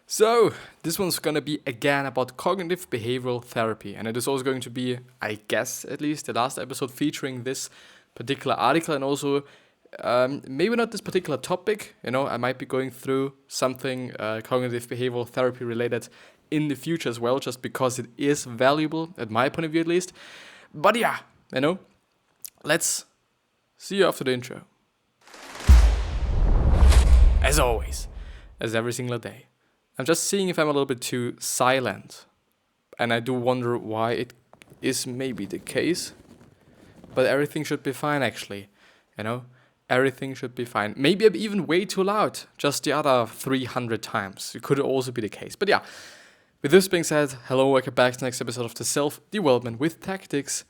So, this one's gonna be again about cognitive behavioral therapy, and it is also going to be, I guess at least, the last episode featuring this particular article and also maybe not this particular topic. I might be going through something cognitive behavioral therapy related in the future as well, just because it is valuable, at my point of view at least. But yeah, let's see you after the intro. As always, as every single day, I'm just seeing if I'm a little bit too silent. And I do wonder why it is maybe the case. But everything should be fine, actually. Everything should be fine. Maybe I'm even way too loud, just the other 300 times. It could also be the case. But yeah, with this being said, hello, welcome back to the next episode of the Self-Development with Tactics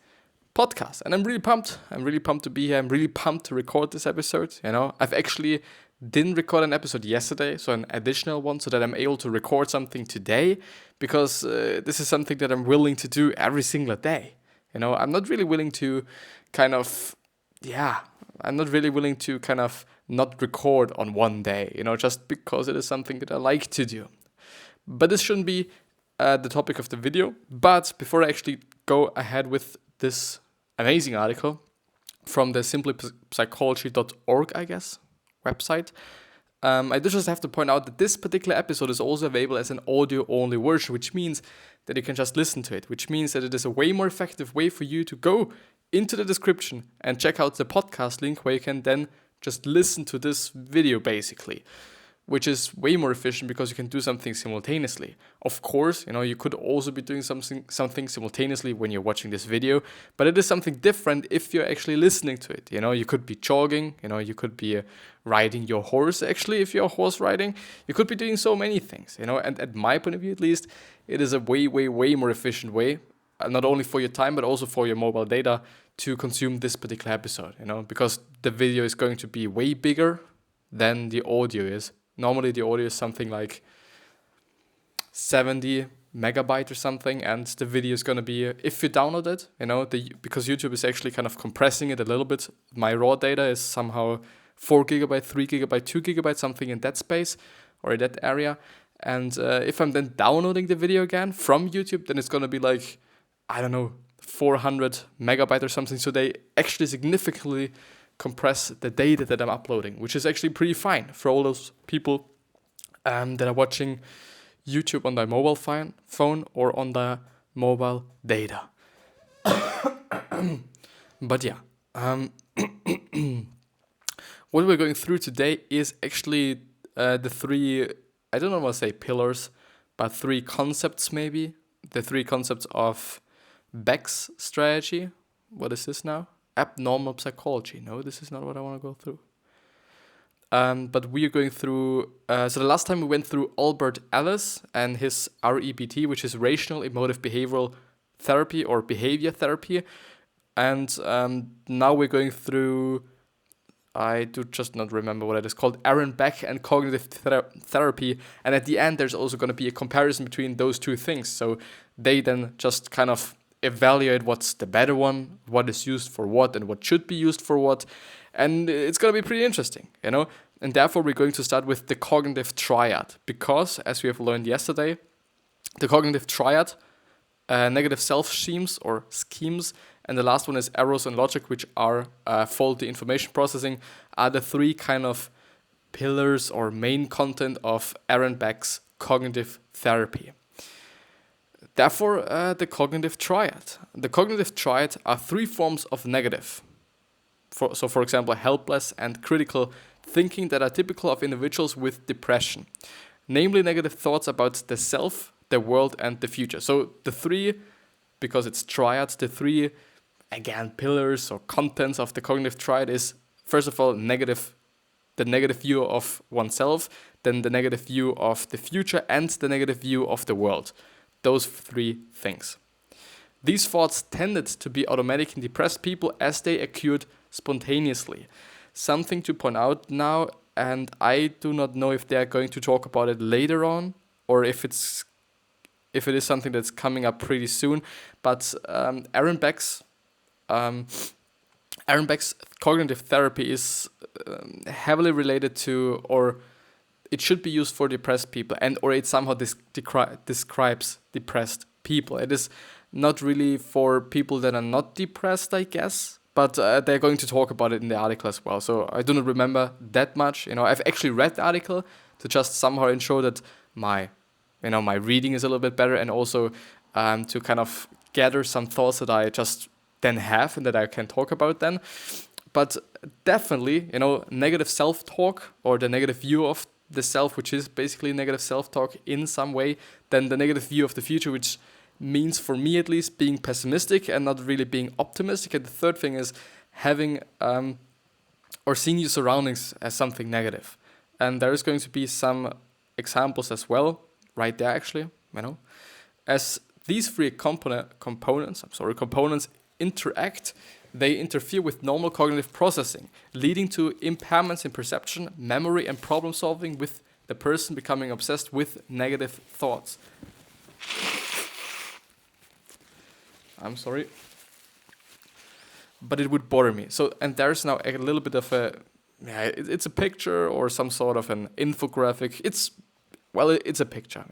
podcast. And I'm really pumped. I'm really pumped to be here. I'm really pumped to record this episode. I've actually didn't record an episode yesterday, so an additional one, so that I'm able to record something today, because this is something that I'm willing to do every single day. I'm not really willing to not record on one day, just because it is something that I like to do. But this shouldn't be the topic of the video. But before I actually go ahead with this amazing article from the simplypsychology.org, I guess, website, I just have to point out that this particular episode is also available as an audio-only version, which means that you can just listen to it, which means that it is a way more effective way for you to go into the description and check out the podcast link where you can then just listen to this video, basically, which is way more efficient because you can do something simultaneously. Of course, you could also be doing something simultaneously when you're watching this video, but it is something different if you're actually listening to it. You could be jogging, you could be riding your horse, actually, if you're horse riding. You could be doing so many things, and at my point of view, at least, it is a way, way, way more efficient way, not only for your time, but also for your mobile data to consume this particular episode, because the video is going to be way bigger than the audio is. Normally the audio is something like 70 megabyte or something, and the video is going to be, if you download it, because YouTube is actually kind of compressing it a little bit. My raw data is somehow 4 gigabyte, 3 gigabyte, 2 gigabyte, something in that space or in that area. And if I'm then downloading the video again from YouTube, then it's going to be like, 400 megabyte or something. So they actually significantly compress the data that I'm uploading, which is actually pretty fine for all those people that are watching YouTube on their mobile phone or on their mobile data. But yeah, what we're going through today is actually the three, I don't know what to say, pillars, but three concepts maybe. The three concepts of Beck's strategy. What is this now? Abnormal psychology. No, this is not what I want to go through. But we are going through, so the last time we went through Albert Ellis and his REBT, which is Rational Emotive Behavioral Therapy or Behavior Therapy. And now we're going through, I do just not remember what it is called, Aaron Beck and Cognitive Therapy. And at the end, there's also going to be a comparison between those two things. So they then just kind of evaluate what's the better one, what is used for what, and what should be used for what. And it's going to be pretty interesting, And therefore, we're going to start with the cognitive triad. Because, as we have learned yesterday, the cognitive triad, negative self-schemes or schemes, and the last one is errors and logic, which are faulty information processing, are the three kind of pillars or main content of Aaron Beck's cognitive therapy. Therefore, the cognitive triad. The cognitive triad are three forms of negative. For example, helpless and critical thinking that are typical of individuals with depression. Namely, negative thoughts about the self, the world, and the future. So the three, because it's triads, the three, again, pillars or contents of the cognitive triad is, first of all, the negative view of oneself, then the negative view of the future, and the negative view of the world. Those three things. These thoughts tended to be automatic in depressed people as they occurred spontaneously. Something to point out now, and I do not know if they are going to talk about it later on, or if it is something that's coming up pretty soon. But Aaron Beck's cognitive therapy is heavily related to, or it should be used for depressed people, and or it somehow describes depressed people. It is not really for people that are not depressed, I guess, but they're going to talk about it in the article as well. So I do not remember that much. I've actually read the article to just somehow ensure that my reading is a little bit better, and also to kind of gather some thoughts that I just then have and that I can talk about then. But definitely, negative self-talk, or the negative view of the self, which is basically negative self-talk in some way, then the negative view of the future, which means, for me at least, being pessimistic and not really being optimistic. And the third thing is having or seeing your surroundings as something negative. And there is going to be some examples as well, right there actually, as these three components interact, they interfere with normal cognitive processing, leading to impairments in perception, memory, and problem solving, with the person becoming obsessed with negative thoughts. I'm sorry. But it would bother me. So, and there's now a little bit of it's a picture or some sort of an infographic. It's a picture,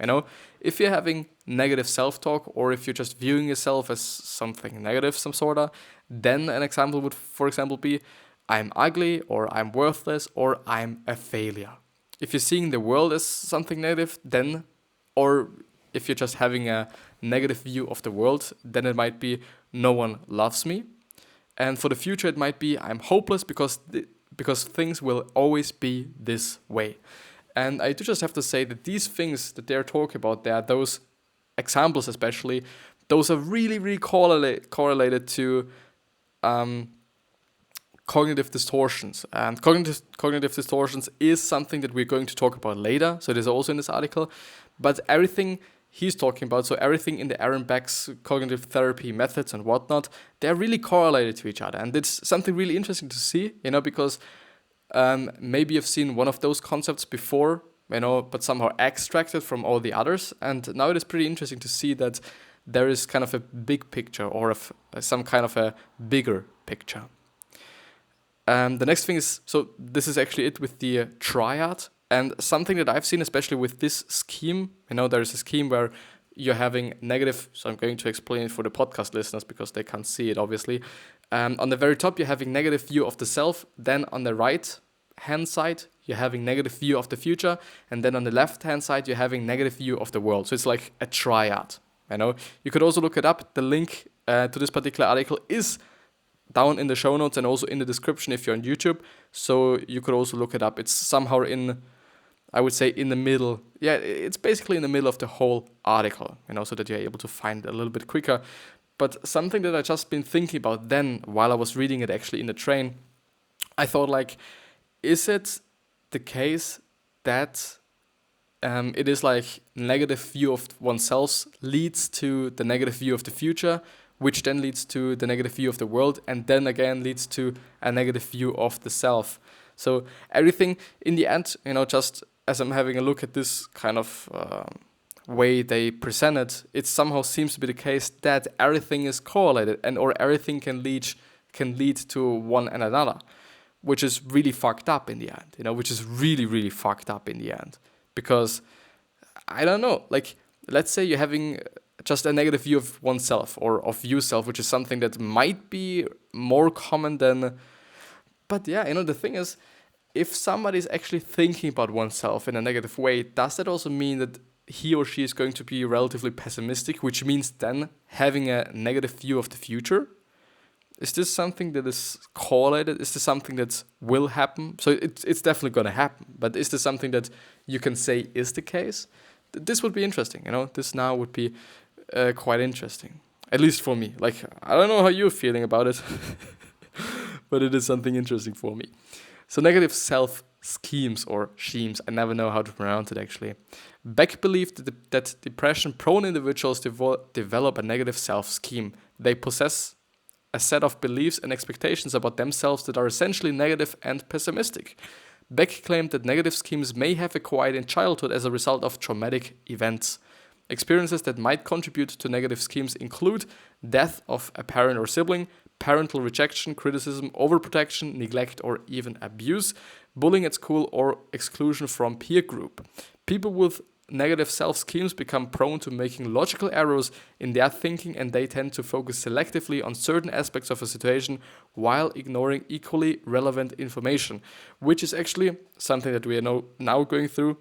If you're having negative self-talk, or if you're just viewing yourself as something negative, some sort of, then an example would, for example, be, I'm ugly, or I'm worthless, or I'm a failure. If you're seeing the world as something negative, then, or if you're just having a negative view of the world, then it might be, no one loves me. And for the future, it might be, I'm hopeless because things will always be this way. And I do just have to say that these things that they're talking about there, those examples especially, those are really, really correlated to cognitive distortions. And cognitive distortions is something that we're going to talk about later. So it is also in this article. But everything he's talking about, so everything in the Aaron Beck's cognitive therapy methods and whatnot, they're really correlated to each other. And it's something really interesting to see, because maybe you've seen one of those concepts before, but somehow extracted from all the others. And now it is pretty interesting to see that there is kind of a big picture, or some kind of a bigger picture. The next thing is, so this is actually it with the triad. And something that I've seen, especially with this scheme, there is a scheme where you're having negative, so I'm going to explain it for the podcast listeners because they can't see it, obviously. On the very top, you're having negative view of the self. Then on the right hand side, you're having negative view of the future. And then on the left hand side, you're having negative view of the world. So it's like a triad. You could also look it up. The link to this particular article is down in the show notes and also in the description if you're on YouTube. So you could also look it up. It's somehow I would say in the middle. Yeah, it's basically in the middle of the whole article, so that you're able to find it a little bit quicker. But something that I just been thinking about then while I was reading it actually in the train, I thought, is it the case that it is like negative view of oneself leads to the negative view of the future, which then leads to the negative view of the world, and then again leads to a negative view of the self. So everything in the end, just as I'm having a look at this kind of way they present it, it somehow seems to be the case that everything is correlated, or everything can lead to one and another, which is really fucked up in the end, which is really, really fucked up in the end. Because, I don't know, let's say you're having just a negative view of oneself or of yourself, which is something that might be more common than... But yeah, the thing is, if somebody's actually thinking about oneself in a negative way, does that also mean that he or she is going to be relatively pessimistic, which means then having a negative view of the future? Is this something that is correlated? Is this something that will happen? So it's definitely going to happen, but is this something that you can say is the case? This would be interesting, This now would be quite interesting, at least for me. I don't know how you're feeling about it, but it is something interesting for me. So negative self schemes or schemes, I never know how to pronounce it actually. Beck believed that depression-prone individuals develop a negative self-scheme. They possess a set of beliefs and expectations about themselves that are essentially negative and pessimistic. Beck claimed that negative schemes may have acquired in childhood as a result of traumatic events. Experiences that might contribute to negative schemes include death of a parent or sibling, parental rejection, criticism, overprotection, neglect, or even abuse. bullying at school, or exclusion from peer group. People with negative self-schemes become prone to making logical errors in their thinking, and they tend to focus selectively on certain aspects of a situation while ignoring equally relevant information, which is actually something that we are now going through,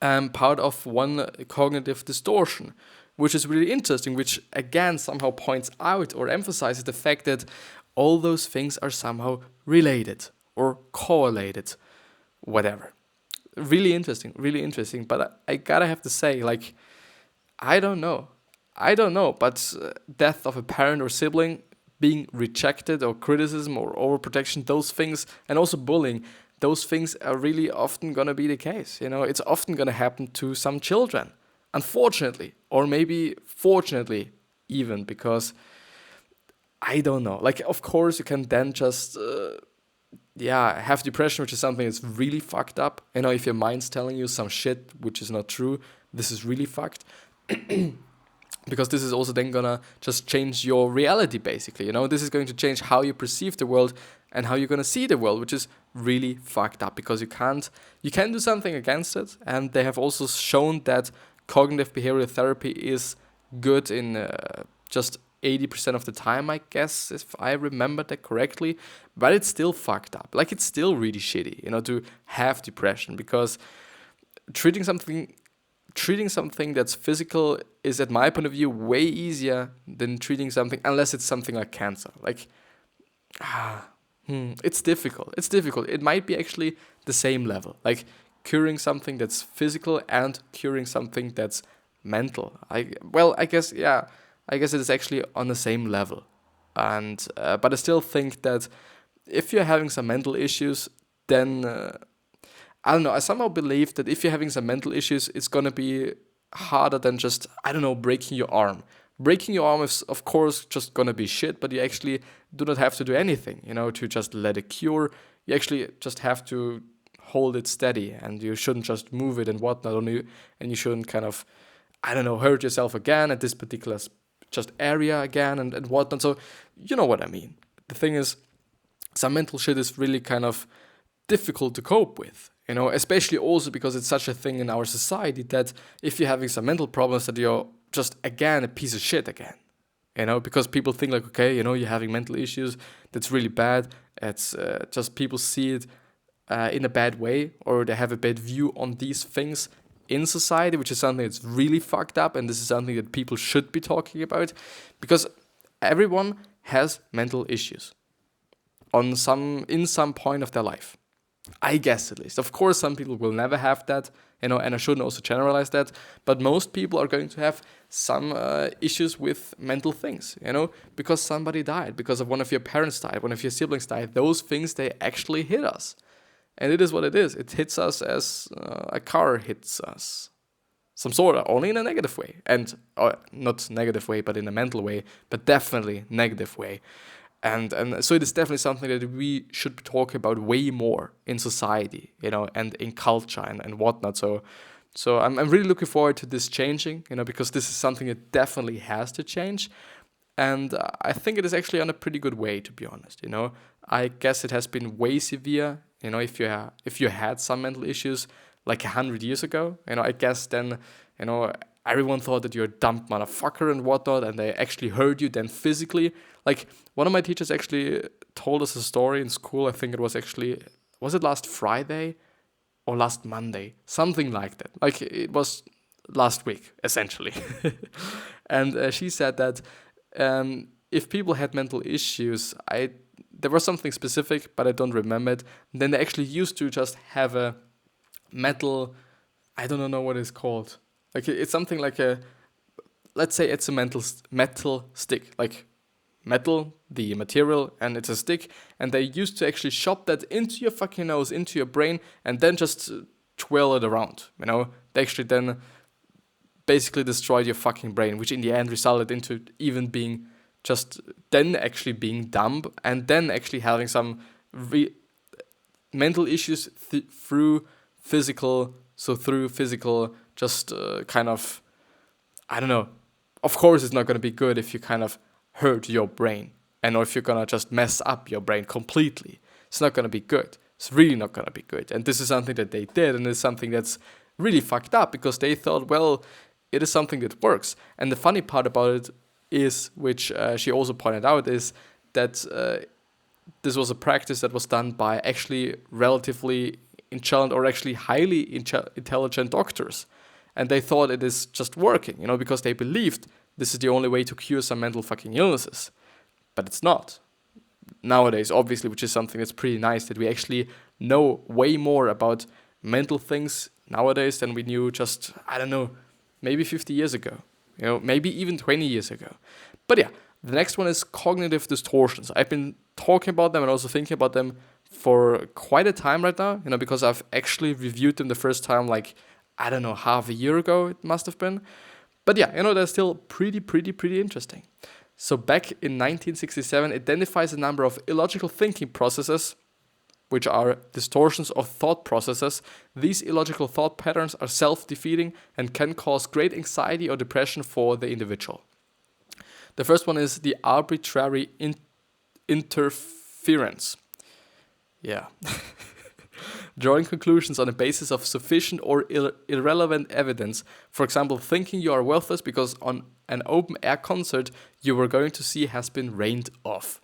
part of one cognitive distortion, which is really interesting, which again somehow points out or emphasizes the fact that all those things are somehow related or correlated, whatever. Really interesting. But I gotta have to say, like, I don't know, but death of a parent or sibling, being rejected, or criticism or overprotection, those things, and also bullying, those things are really often gonna be the case. It's often gonna happen to some children, unfortunately, or maybe fortunately, even, because I don't know. Like, of course, you can then just have depression, which is something that's really fucked up. If your mind's telling you some shit which is not true, this is really fucked. Because this is also then gonna just change your reality, basically. This is going to change how you perceive the world and how you're gonna see the world, which is really fucked up, because you can do something against it. And they have also shown that cognitive behavioral therapy is good in just 80% of the time, I guess, if I remember that correctly. But it's still fucked up. Like, it's still really shitty, to have depression, because treating something that's physical is, at my point of view, way easier than treating something, unless it's something like cancer. Like, it's difficult. It might be actually the same level. Like, curing something that's physical and curing something that's mental. I guess it is actually on the same level. And but I still think that if you're having some mental issues, then I don't know. I somehow believe that if you're having some mental issues, it's gonna be harder than just, I don't know, breaking your arm. Breaking your arm is, of course, just gonna be shit, but you actually do not have to do anything, to just let it cure. You actually just have to hold it steady, and you shouldn't just move it and whatnot, and you shouldn't kind of, I don't know, hurt yourself again at this particular just area again and whatnot. So you know what I mean. The thing is, some mental shit is really kind of difficult to cope with, especially also because it's such a thing in our society that if you're having some mental problems, that you're just, again, a piece of shit again, because people think like, okay, you're having mental issues, that's really bad. It's just people see it in a bad way, or they have a bad view on these things in society, which is something that's really fucked up. And this is something that people should be talking about, because everyone has mental issues in some point of their life, I guess, at least. Of course, some people will never have that, and I shouldn't also generalize that, but most people are going to have some issues with mental things, because somebody died, because of one of your parents died, one of your siblings died. Those things, they actually hit us. And it is what it is. It hits us as a car hits us. Some sort of, only in a negative way. And not negative way, but in a mental way. But definitely negative way. And so it is definitely something that we should be talking about way more in society, and in culture and whatnot. So I'm really looking forward to this changing, because this is something that definitely has to change. And I think it is actually on a pretty good way, to be honest. I guess it has been way severe. If you had some mental issues like 100 years ago, I guess then, everyone thought that you're a dumb motherfucker and whatnot, and they actually hurt you then physically. Like, one of my teachers actually told us a story in school. I think it was it last Friday or last Monday? Something like that. Like, it was last week, essentially. And she said that if people had mental issues, there was something specific, but I don't remember it. And then they actually used to just have a metal, I don't know what it's called. Like, it's something like let's say it's a metal stick, like metal, the material, and it's a stick. And they used to actually shove that into your fucking nose, into your brain, and then just twirl it around. They actually then basically destroyed your fucking brain, which in the end resulted into even being just then actually being dumb, and then actually having some mental issues through physical, just kind of, I don't know. Of course, it's not going to be good if you kind of hurt your brain, or if you're going to just mess up your brain completely. It's not going to be good. It's really not gonna be good. And this is something that they did, and it's something that's really fucked up because they thought, well, it is something that works. And the funny part about it is, which she also pointed out, is that this was a practice that was done by actually relatively intelligent or actually highly intelligent doctors. And they thought it is just working, because they believed this is the only way to cure some mental fucking illnesses. But it's not. Nowadays, obviously, which is something that's pretty nice, that we actually know way more about mental things nowadays than we knew just, I don't know, maybe 50 years ago, maybe even 20 years ago. But yeah, the next one is cognitive distortions. I've been talking about them and also thinking about them for quite a time right now, because I've actually reviewed them the first time, like, I don't know, half a year ago it must have been. But yeah, they're still pretty interesting. So Beck in 1967 identifies a number of illogical thinking processes, which are distortions of thought processes. These illogical thought patterns are self-defeating and can cause great anxiety or depression for the individual. The first one is the arbitrary interference. Yeah. Drawing conclusions on the basis of sufficient or irrelevant evidence. For example, thinking you are worthless because on an open-air concert you were going to see has been rained off.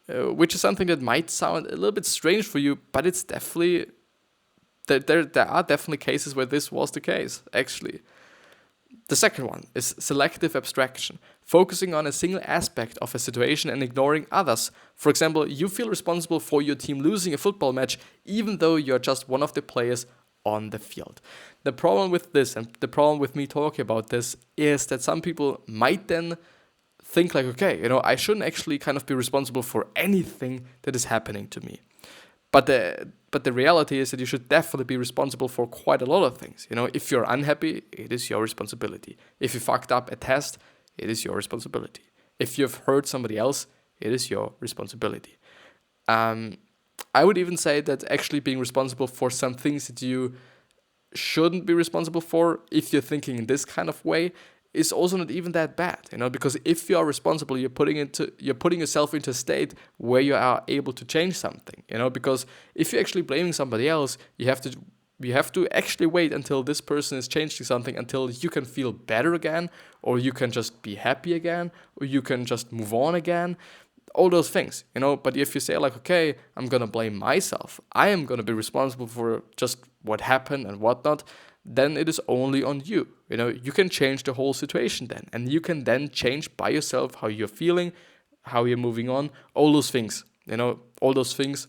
Which is something that might sound a little bit strange for you, but it's definitely... There are definitely cases where this was the case, actually. The second one is selective abstraction, focusing on a single aspect of a situation and ignoring others. For example, you feel responsible for your team losing a football match, even though you're just one of the players on the field. The problem with this, and the problem with me talking about this, is that some people might then think like, okay, I shouldn't actually kind of be responsible for anything that is happening to me. But the reality is that you should definitely be responsible for quite a lot of things. If you're unhappy, it is your responsibility. If you fucked up a test, it is your responsibility. If you've hurt somebody else, it is your responsibility. I would even say that actually being responsible for some things that you shouldn't be responsible for, if you're thinking in this kind of way, is also not even that bad, because if you are responsible, you're putting yourself into a state where you are able to change something, because if you're actually blaming somebody else, you have to actually wait until this person is changing something, until you can feel better again, or you can just be happy again, or you can just move on again, all those things, but if you say like, okay, I'm gonna blame myself, I am gonna be responsible for just what happened and whatnot, then it is only on you. You can change the whole situation then. And you can then change by yourself how you're feeling, how you're moving on, all those things. All those things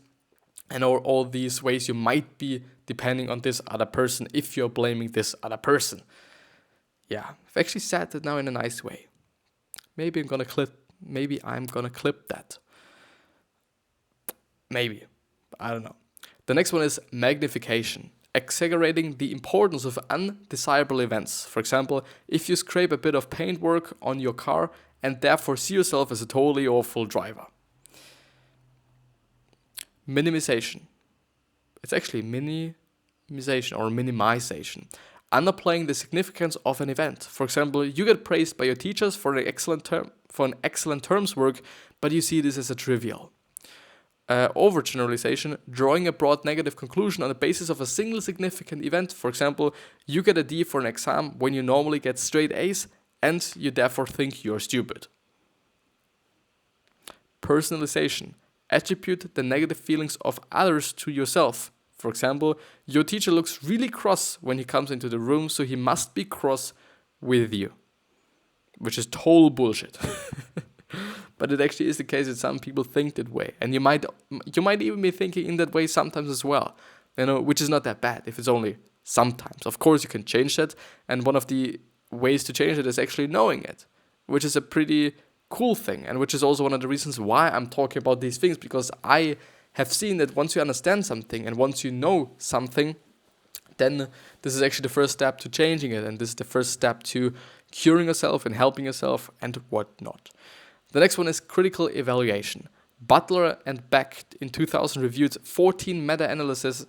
and all these ways you might be depending on this other person if you're blaming this other person. Yeah, I've actually said that now in a nice way. Maybe I'm gonna clip that. Maybe. I don't know. The next one is magnification. Exaggerating the importance of undesirable events. For example, if you scrape a bit of paintwork on your car and therefore see yourself as a totally awful driver. Minimization. It's actually minimization or minimization. Underplaying the significance of an event. For example, you get praised by your teachers for an excellent terms work, but you see this as a trivial. Overgeneralization, drawing a broad negative conclusion on the basis of a single significant event. For example, you get a D for an exam when you normally get straight A's, and you therefore think you're stupid. Personalization, attribute the negative feelings of others to yourself. For example, your teacher looks really cross when he comes into the room, so he must be cross with you. Which is total bullshit. But it actually is the case that some people think that way. And you might even be thinking in that way sometimes as well. Which is not that bad if it's only sometimes. Of course you can change that. And one of the ways to change it is actually knowing it. Which is a pretty cool thing. And which is also one of the reasons why I'm talking about these things. Because I have seen that once you understand something and once you know something, then this is actually the first step to changing it. And this is the first step to curing yourself and helping yourself and whatnot. The next one is critical evaluation. Butler and Beck in 2000 reviewed 14 meta-analyses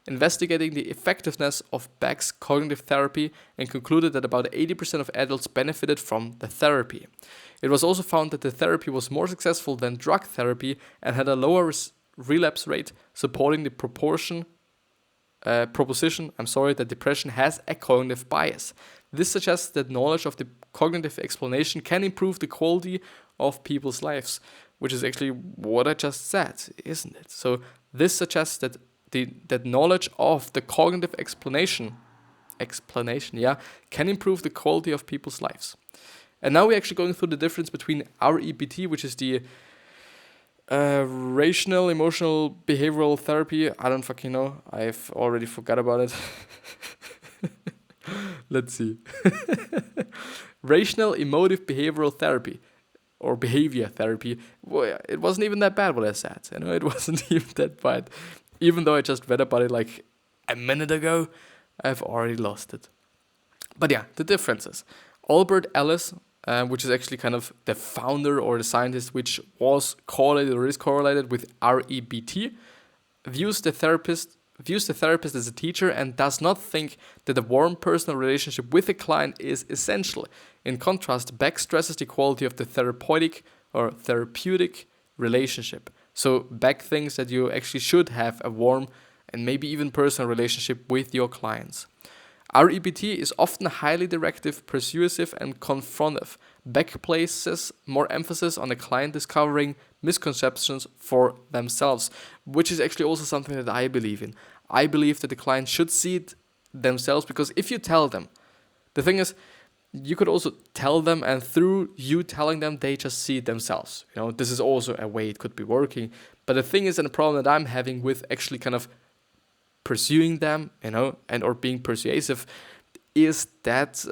investigating the effectiveness of Beck's cognitive therapy and concluded that about 80% of adults benefited from the therapy. It was also found that the therapy was more successful than drug therapy and had a lower relapse rate, supporting the proposition that depression has a cognitive bias. This suggests that knowledge of the cognitive explanation can improve the quality of people's lives, which is actually what I just said, isn't it? So this suggests that that knowledge of the cognitive explanation, can improve the quality of people's lives. And now we're actually going through the difference between rebt, which is the rational, emotional, behavioral therapy. I don't fucking know. I've already forgot about it. Let's see. Rational, emotive, behavioral therapy, or behavior therapy. Well, it wasn't even that bad what I said. It wasn't even that bad. Even though I just read about it like a minute ago, I've already lost it. But yeah, the differences. Albert Ellis, which is actually kind of the founder or the scientist which was correlated or is correlated with rebt, views the therapist as a teacher and does not think that a warm personal relationship with a client is essential. In contrast, Beck stresses the quality of the therapeutic relationship. So Beck thinks that you actually should have a warm and maybe even personal relationship with your clients. rebt is often highly directive, persuasive, and confrontive. Beck places more emphasis on the client discovering misconceptions for themselves, which is actually also something that I believe in. I believe that the client should see it themselves, because if you tell them, the thing is, you could also tell them, and through you telling them, they just see it themselves. This is also a way it could be working. But the thing is, and the problem that I'm having with actually kind of pursuing them, and or being persuasive, is that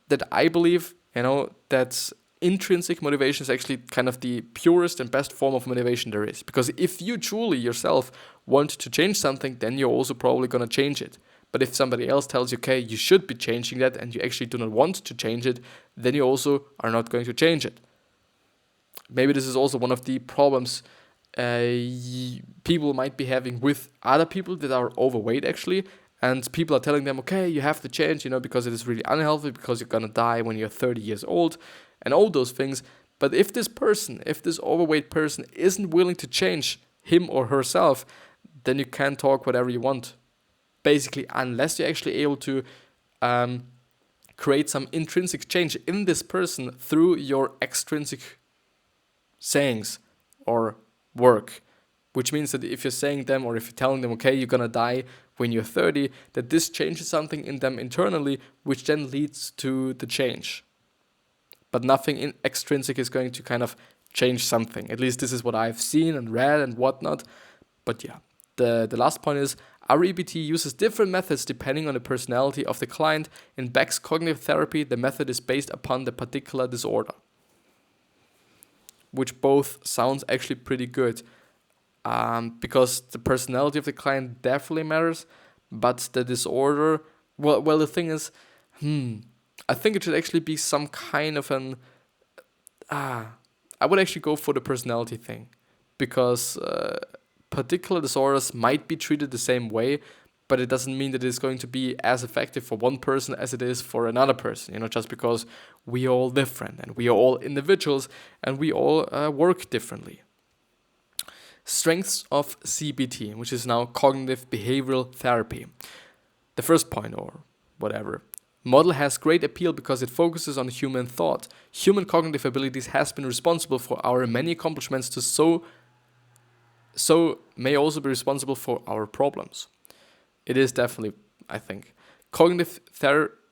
that I believe, that intrinsic motivation is actually kind of the purest and best form of motivation there is. Because if you truly yourself want to change something, then you're also probably gonna change it. But if somebody else tells you, okay, you should be changing that, and you actually do not want to change it, then you also are not going to change it. Maybe this is also one of the problems people might be having with other people that are overweight, actually, and people are telling them, okay, you have to change, because it is really unhealthy, because you're gonna die when you're 30 years old, and all those things. But if this overweight person isn't willing to change him or herself, then you can talk whatever you want. Basically, unless you're actually able to create some intrinsic change in this person through your extrinsic sayings or work, which means that if you're saying them, or if you're telling them, okay, you're gonna die when you're 30, that this changes something in them internally, which then leads to the change. But nothing extrinsic is going to kind of change something. At least this is what I've seen and read and whatnot. But yeah, the last point is, rebt uses different methods depending on the personality of the client. In Beck's cognitive therapy, the method is based upon the particular disorder, which both sounds actually pretty good, because the personality of the client definitely matters, but the disorder, well, the thing is, I think it should actually be some kind of I would actually go for the personality thing, because particular disorders might be treated the same way, but it doesn't mean that it's going to be as effective for one person as it is for another person, just because we are all different, and we are all individuals, and we all work differently. Strengths of CBT, which is now cognitive behavioral therapy. The first point, or whatever. Model has great appeal because it focuses on human thought. Human cognitive abilities has been responsible for our many accomplishments so may also be responsible for our problems. It is definitely, I think. Cognitive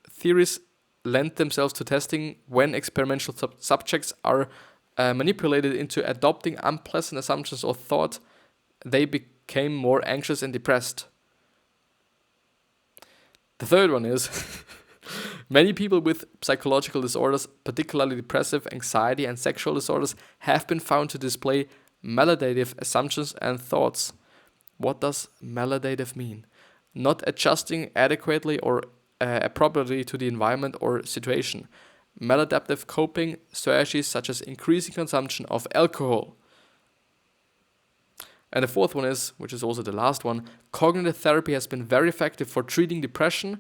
theories lend themselves to testing when experimental subjects are manipulated into adopting unpleasant assumptions or thought. They became more anxious and depressed. The third one is many people with psychological disorders, particularly depressive, anxiety, and sexual disorders, have been found to display maladaptive assumptions and thoughts. What does maladaptive mean? Not adjusting adequately or appropriately to the environment or situation. Maladaptive coping strategies such as increasing consumption of alcohol. And the fourth one is, which is also the last one, cognitive therapy has been very effective for treating depression,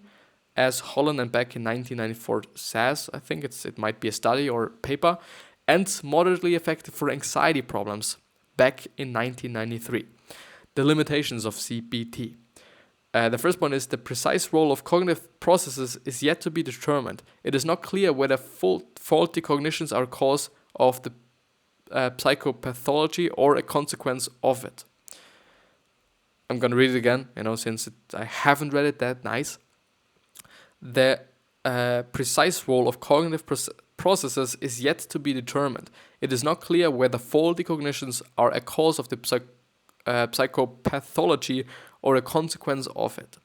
as Holland and Beck in 1994 says. I think it might be a study or paper, and moderately effective for anxiety problems. Beck in 1993. The limitations of CBT. The first one is the precise role of cognitive processes is yet to be determined. It is not clear whether faulty cognitions are a cause of the psychopathology or a consequence of it. I'm going to read it again, since I haven't read it that nice. The precise role of cognitive processes is yet to be determined. It is not clear whether faulty cognitions are a cause of the psychopathology or a consequence of it.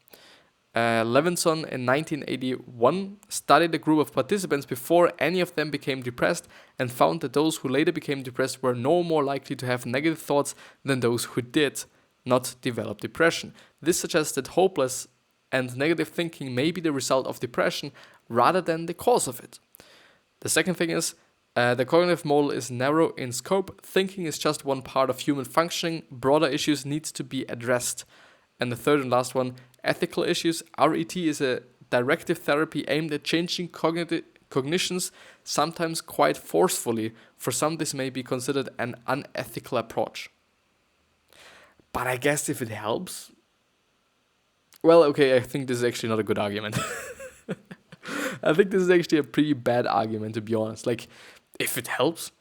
Levinson in 1981 studied a group of participants before any of them became depressed and found that those who later became depressed were no more likely to have negative thoughts than those who did not develop depression. This suggests that hopeless and negative thinking may be the result of depression rather than the cause of it. The second thing is, the cognitive model is narrow in scope. Thinking is just one part of human functioning. Broader issues need to be addressed. And the third and last one, ethical issues. RET is a directive therapy aimed at changing cognitions, sometimes quite forcefully. For some, this may be considered an unethical approach. But I guess if it helps... Well, okay, I think this is actually not a good argument. I think this is actually a pretty bad argument, to be honest. Like, if it helps,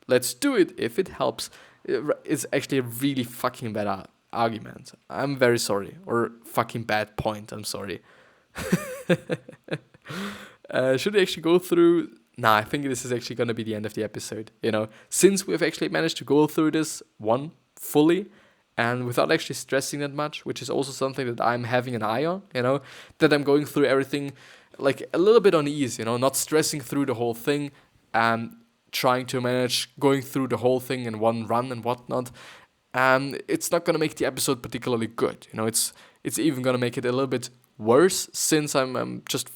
let's do it if it helps. It's actually a really fucking bad argument. I'm very sorry. Or fucking bad point, I'm sorry. Should we actually go through... Nah, I think this is actually going to be the end of the episode. Since we've actually managed to go through this one fully and without actually stressing that much, which is also something that I'm having an eye on, that I'm going through everything like a little bit on ease, not stressing through the whole thing and trying to manage going through the whole thing in one run and whatnot. It's not going to make the episode particularly good. It's even going to make it a little bit worse since I'm just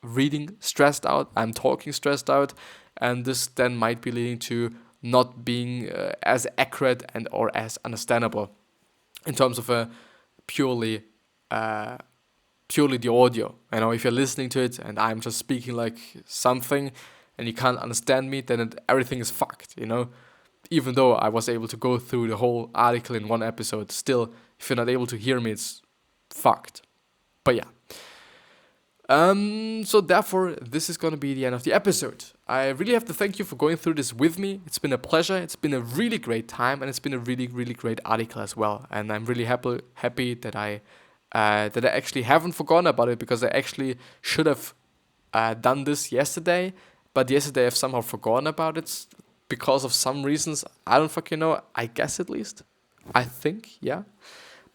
reading stressed out, I'm talking stressed out, and this then might be leading to not being as accurate and or as understandable in terms of a purely the audio. If you're listening to it and I'm just speaking like something and you can't understand me, then everything is fucked, Even though I was able to go through the whole article in one episode, still, if you're not able to hear me, it's fucked. But yeah. So therefore, this is going to be the end of the episode. I really have to thank you for going through this with me. It's been a pleasure. It's been a really great time, and it's been a really, really great article as well. And I'm really happy that I actually haven't forgotten about it, because I actually should have done this yesterday. But yesterday I've somehow forgotten about it because of some reasons. I don't fucking know. I guess at least. I think, yeah.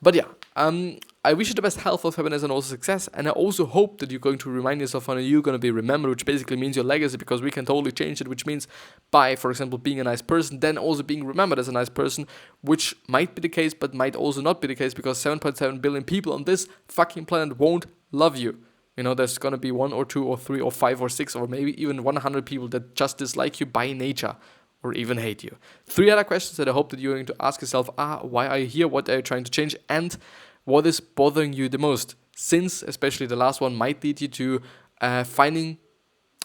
But yeah, I wish you the best health, happiness, and also success. And I also hope that you're going to remind yourself how you're going to be remembered, which basically means your legacy, because we can totally change it, which means by, for example, being a nice person, then also being remembered as a nice person, which might be the case, but might also not be the case, because 7.7 billion people on this fucking planet won't love you. There's going to be 1 or 2 or 3 or 5 or 6 or maybe even 100 people that just dislike you by nature, or even hate you. 3 other questions that I hope that you're going to ask yourself are: why are you here? What are you trying to change? And what is bothering you the most? Since especially the last one might lead you to finding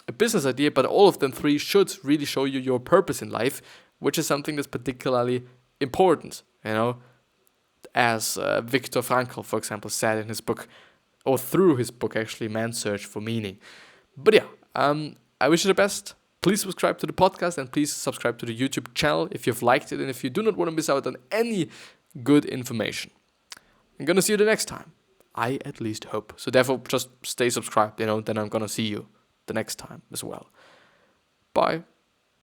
a business idea, but all of them 3 should really show you your purpose in life, which is something that's particularly important, as Viktor Frankl, for example, said in his book, or through his book actually, Man's Search for Meaning. But yeah, I wish you the best. Please subscribe to the podcast and please subscribe to the YouTube channel if you've liked it and if you do not want to miss out on any good information. I'm going to see you the next time. I at least hope. So therefore, just stay subscribed, then I'm going to see you the next time as well. Bye.